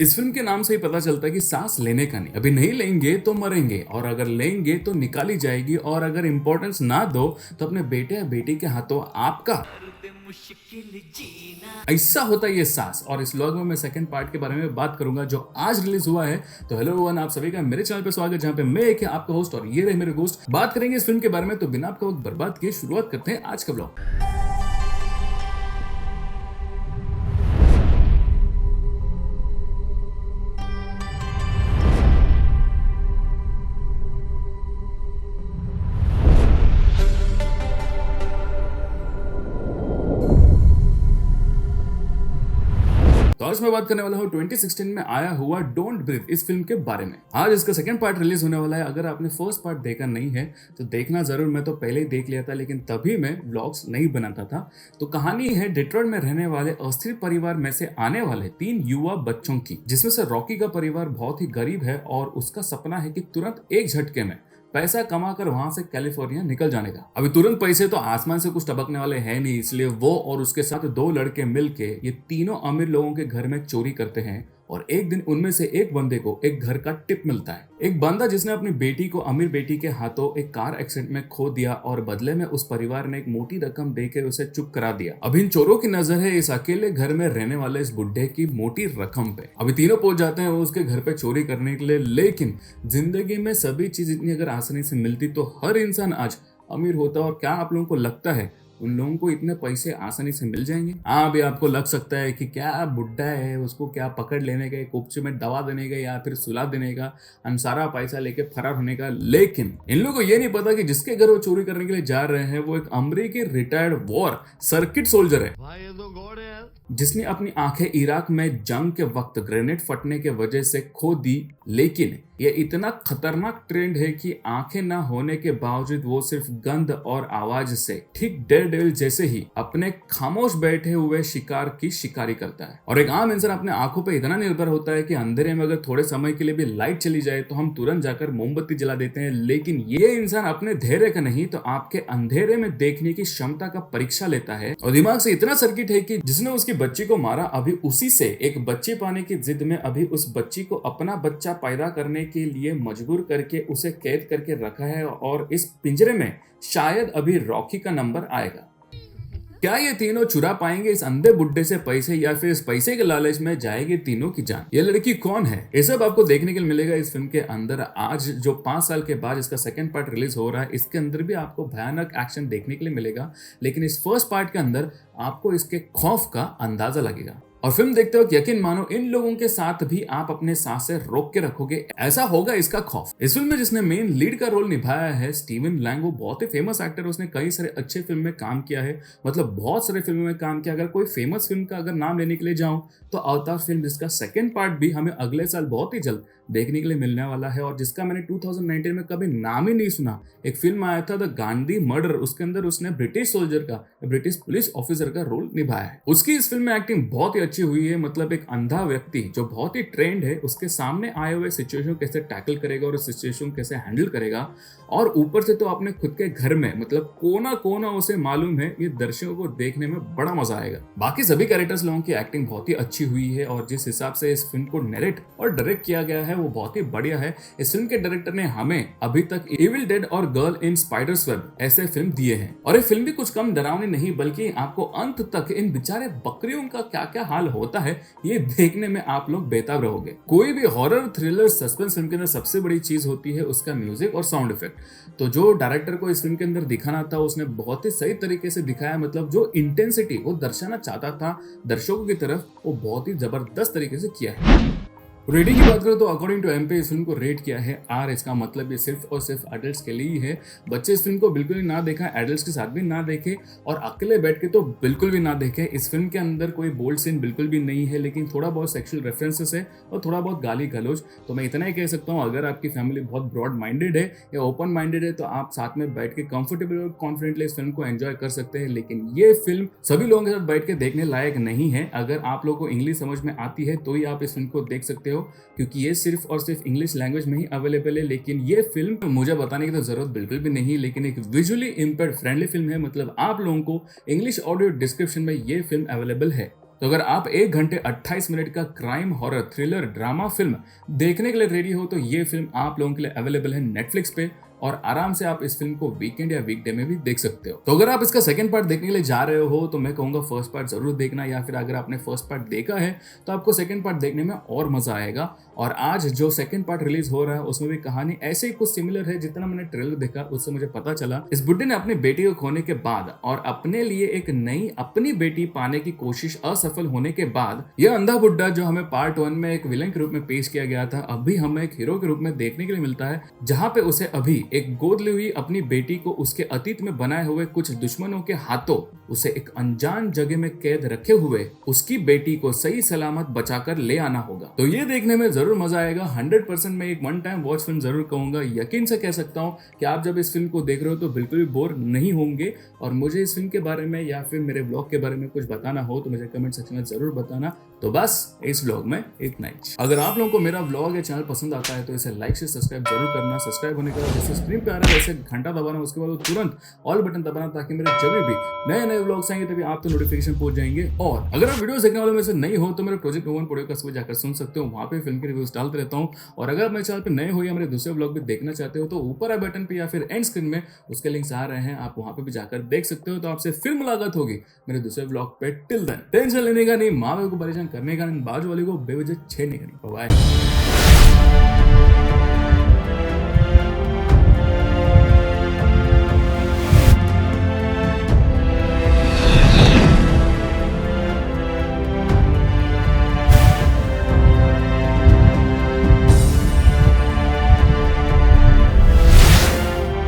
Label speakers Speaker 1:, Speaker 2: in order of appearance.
Speaker 1: इस फिल्म के नाम से ही पता चलता है कि सांस लेने का नहीं, अभी नहीं लेंगे तो मरेंगे, और अगर लेंगे तो निकाली जाएगी, और अगर इंपॉर्टेंस ना दो तो अपने बेटे या बेटी के हाथों आपका। ऐसा होता है ये सांस। और इस व्लॉग में मैं सेकंड पार्ट के बारे में बात करूंगा जो आज रिलीज हुआ है। तो हेलो एवरीवन, आप सभी का मेरे चैनल पे स्वागत है, जहां पे मैं एक आपका होस्ट और ये रहे मेरे दोस्त। बात करेंगे इस फिल्म के बारे में, तो बिना आपका वक्त बर्बाद किए शुरुआत करते हैं आज का व्लॉग। तो आज मैं बात करने वाला हूँ 2016 में आया हुआ डोंट ब्रीथ इस फिल्म के बारे में। आज इसका सेकंड पार्ट रिलीज होने वाला है। अगर आपने फर्स्ट पार्ट देखा नहीं है तो देखना जरूर। मैं तो पहले ही देख लिया था, लेकिन तभी मैं व्लॉग्स नहीं बनाता था। तो कहानी है डेट्रॉइट में रहने वाले अस्थिर परिवार में से आने वाले 3 युवा बच्चों की, जिसमें से रॉकी का परिवार बहुत ही गरीब है और उसका सपना है कि तुरंत एक झटके में पैसा कमाकर वहां से कैलिफोर्निया निकल जाने का। अभी तुरंत पैसे तो आसमान से कुछ टपकने वाले हैं नहीं, इसलिए वो और उसके साथ 2 लड़के मिलके ये तीनों अमीर लोगों के घर में चोरी करते हैं। और एक दिन उनमें से एक बंदे को एक घर का टिप मिलता है। एक बंदा जिसने अपनी बेटी को अमीर बेटी के हाथों एक कार एक्सीडेंट में खो दिया, और बदले में उस परिवार ने एक मोटी रकम देकर उसे चुप करा दिया। अब इन चोरों की नजर है इस अकेले घर में रहने वाले इस बुढ़े की मोटी रकम पे। अभी तीनों पहुंच जाते हैं उसके घर पे चोरी करने के लिए। लेकिन जिंदगी में सभी चीज इतनी अगर आसानी से मिलती तो हर इंसान आज अमीर होता। और क्या आप लोगों को लगता है उन लोगों को इतने पैसे आसानी से मिल जाएंगे? हाँ, भी आपको लग सकता है कि क्या बुड्ढा है, उसको क्या पकड़ लेने का, कुप्ची में दवा देने का या फिर सुला देने का, सारा पैसा लेके फरार होने का। लेकिन इन लोगों को ये नहीं पता कि जिसके घर वो चोरी करने के लिए जा रहे हैं वो एक अमेरिकी रिटायर्ड वॉर सर्किट सोल्जर है, जिसने अपनी आंखें इराक में जंग के वक्त ग्रेनेड फटने के वजह से खो दी। लेकिन ये इतना खतरनाक ट्रेंड है कि आंखें ना होने के बावजूद वो सिर्फ गंध और आवाज से ठीक डेयरडेविल जैसे ही अपने खामोश बैठे हुए शिकार की शिकारी करता है। और एक आम इंसान अपने आंखों पे इतना निर्भर होता है कि अंधेरे में अगर थोड़े समय के लिए भी लाइट चली जाए तो हम तुरंत जाकर मोमबत्ती जला देते हैं। लेकिन ये इंसान अपने धैर्य का नहीं तो आपके अंधेरे में देखने की क्षमता का परीक्षा लेता है। और दिमाग से इतना सर्किट है कि जिसने उसकी बच्ची को मारा, अभी उसी से एक बच्ची पाने की जिद में अभी उस बच्ची को अपना बच्चा पैदा करने के लिए मजबूर करके उसे कैद करके रखा है। और इस पिंजरे में शायद अभी रॉकी का नंबर आएगा। क्या ये तीनों चुरा पाएंगे इस अंधे बुड्ढे से पैसे, या फिर इस पैसे के लालच में जाएगी तीनों की जान? ये लड़की कौन है, ये सब आपको देखने के लिए मिलेगा इस फिल्म के अंदर। आज जो 5 साल के बाद इसका सेकंड पार्ट रिलीज हो रहा है, इसके अंदर भी आपको भयानक एक्शन देखने के लिए मिलेगा। लेकिन इस फर्स्ट पार्ट के अंदर आपको इसके खौफ का अंदाजा लगेगा। और फिल्म देखते वक्त यकीन मानो इन लोगों के साथ भी आप अपने सांसें रोक के रखोगे, ऐसा होगा इसका खौफ। इस फिल्म में जिसने मेन लीड का रोल निभाया है स्टीवन लैंग, वो बहुत ही फेमस एक्टर। उसने कई सारे अच्छे फिल्म में काम किया है, मतलब बहुत सारे फिल्म में काम किया। अगर कोई फेमस फिल्म का अगर नाम लेने के लिए जाऊं तो अवतार फिल्म, जिसका सेकंड पार्ट भी हमें अगले साल बहुत ही जल्द देखने के लिए मिलने वाला है, और जिसका मैंने 2019 में कभी नाम ही नहीं सुना। एक फिल्म आया था द गांधी मर्डर, उसके अंदर उसने ब्रिटिश सोल्जर का, ब्रिटिश पुलिस ऑफिसर का रोल निभाया है। उसकी इस फिल्म में एक्टिंग बहुत ही अच्छी हुई है। मतलब एक अंधा व्यक्ति जो बहुत ही ट्रेंड है, उसके सामने आए हुए सिचुएशन कैसे टैकल करेगा और उस सिचुएशन कैसे हैंडल करेगा। और ऊपर से तो अपने खुद के घर में, मतलब कोना कोना उसे मालूम है। ये दर्शकों को देखने में बड़ा मजा आएगा। बाकी सभी कैरेक्टर्स लोगों की एक्टिंग बहुत ही अच्छी हुई है, और जिस हिसाब से इस फिल्म को नरेट और डायरेक्ट किया गया है वो बहुत ही बढ़िया है। इस फिल्म के डायरेक्टर ने हमें अभी तक इविल डेड और गर्ल इन स्पाइडर्स वेब ऐसे फिल्म दिए हैं। और ये फिल्म भी कुछ कम डरावनी नहीं, बल्कि आपको अंत तक इन बेचारे बकरियों का क्या क्या हाल होता है ये देखने में आप लोग बेताब रहोगे। कोई भी हॉरर, थ्रिलर, सस्पेंस फिल्म के अंदर सबसे बड़ी चीज होती है उसका म्यूजिक और साउंड इफेक्ट। तो जो डायरेक्टर को इस फिल्म के अंदर दिखाना था उसने बहुत ही सही तरीके से दिखाया। मतलब जो इंटेंसिटी वो दर्शाना चाहता था दर्शकों की तरफ, वो बहुत ही जबरदस्त तरीके से किया है। रेटिंग की बात करें तो अकॉर्डिंग टू एमपी इस फिल्म को रेट किया है R। इसका मतलब ये सिर्फ और सिर्फ एडल्ट्स के लिए ही है। बच्चे इस फिल्म को बिल्कुल भी ना देखा, एडल्ट्स के साथ भी ना देखे, और अकेले बैठ के तो बिल्कुल भी ना देखे। इस फिल्म के अंदर कोई बोल्ड सीन बिल्कुल भी नहीं है, लेकिन थोड़ा बहुत सेक्सुअल रेफरेंसेस है और थोड़ा बहुत गाली गलौज। तो मैं इतना ही कह सकता हूँ, अगर आपकी फैमिली बहुत ब्रॉड माइंडेड है या ओपन माइंडेड है तो आप साथ में बैठ के कंफर्टेबल और कॉन्फिडेंटली इस फिल्म को एंजॉय कर सकते हैं। लेकिन ये फिल्म सभी लोगों के साथ बैठ के देखने लायक नहीं है। अगर आप लोगों को इंग्लिश समझ में आती है तो ही आप इस फिल्म को देख सकते हो, क्योंकि ये सिर्फ और सिर्फ इंग्लिश लैंग्वेज में ही अवेलेबल है। लेकिन ये फिल्म मुझे बताने की तो जरूरत बिल्कुल भी नहीं, लेकिन एक विजुअली इंपेयर्ड फ्रेंडली फिल्म है। मतलब आप लोगों को इंग्लिश ऑडियो डिस्क्रिप्शन में ये फिल्म अवेलेबल है। तो अगर आप 1 घंटे 28 मिनट का crime horror thriller drama film देखने के लिए रेडी हो तो ये फिल्म आप लोगों के लिए अवेलेबल है नेटफ्लिक्स पे और आराम से आप इस फिल्म को वीकेंड या वीकडे में भी देख सकते हो। तो अगर आप इसका सेकंड पार्ट देखने के लिए जा रहे हो तो मैं कहूंगा फर्स्ट पार्ट जरूर देखना, या फिर अगर आपने फर्स्ट पार्ट देखा है तो आपको सेकंड पार्ट देखने में और मजा आएगा। और आज जो सेकंड पार्ट रिलीज हो रहा है उसमें भी कहानी ऐसे ही कुछ सिमिलर है, जितना मैंने ट्रेलर देखा उससे मुझे पता चला इस बुड्ढे ने अपनी बेटी को खोने के बाद और अपने लिए एक नई अपनी बेटी पाने की कोशिश असफल होने के बाद यह अंधा बुड्ढा जो हमें पार्ट 1 में एक विलन के रूप में पेश किया गया था, अभी हमें एक हीरो के रूप में देखने के लिए मिलता है, जहां पे उसे अभी एक गोद ली हुई अपनी बेटी को उसके अतीत में बनाए हुए कुछ दुश्मनों के हाथों उसे एक अनजान जगह में कैद रखे हुए उसकी बेटी को सही सलामत बचाकर ले आना होगा। तो ये देखने में जरूर मजा आएगा। 100% मैं एक वन टाइम वॉच फिल्म जरूर कहूंगा। यकीन से कह सकता हूँ कि आप जब इस फिल्म को देख रहे हो तो बिल्कुल भी बोर नहीं होंगे। और मुझे इस फिल्म के बारे में या फिर मेरे ब्लॉग के बारे में कुछ बताना हो तो मुझे कमेंट सेक्शन में जरूर बताना। तो बस इस ब्लॉग में इतना ही। अगर आप लोगों को मेरा ब्लॉग या चैनल पसंद आता है तो इसे लाइक से सब्सक्राइब जरूर करना। सब्सक्राइब होने के बाद जैसे स्क्रीन पे आ रहा है वैसे घंटा दबाना, उसके बाद तुरंत ऑल बटन दबाना, ताकि मेरे जब भी नए नए ब्लॉग्स आएंगे तभी आप तो नोटिफिकेशन पहुंच जाएंगे। और अगर आप वीडियोस देखने वालों में से नहीं हो तो मेरे प्रोजेक्ट ओवन पॉडकास्ट में जाकर सुन सकते हो, वहां पे फिल्म के रिव्यूज डालते रहता हूँ। और अगर आप मेरे चैनल पे नए हो या मेरे दूसरे ब्लॉग भी देखना चाहते हो तो ऊपर आई बटन पे या फिर एंड स्क्रीन में उसके लिंक्स आ रहे हैं, आप वहां पे भी जाकर देख सकते हो। तो आपसे फिर मुलाकात होगी मेरे दूसरे ब्लॉग पे। टिल देन टेंशन लेने का नहीं, माँ बाप को परेशान करने का नहीं, बाजू वाले को बेवजह छेड़ने का नहीं। बाय।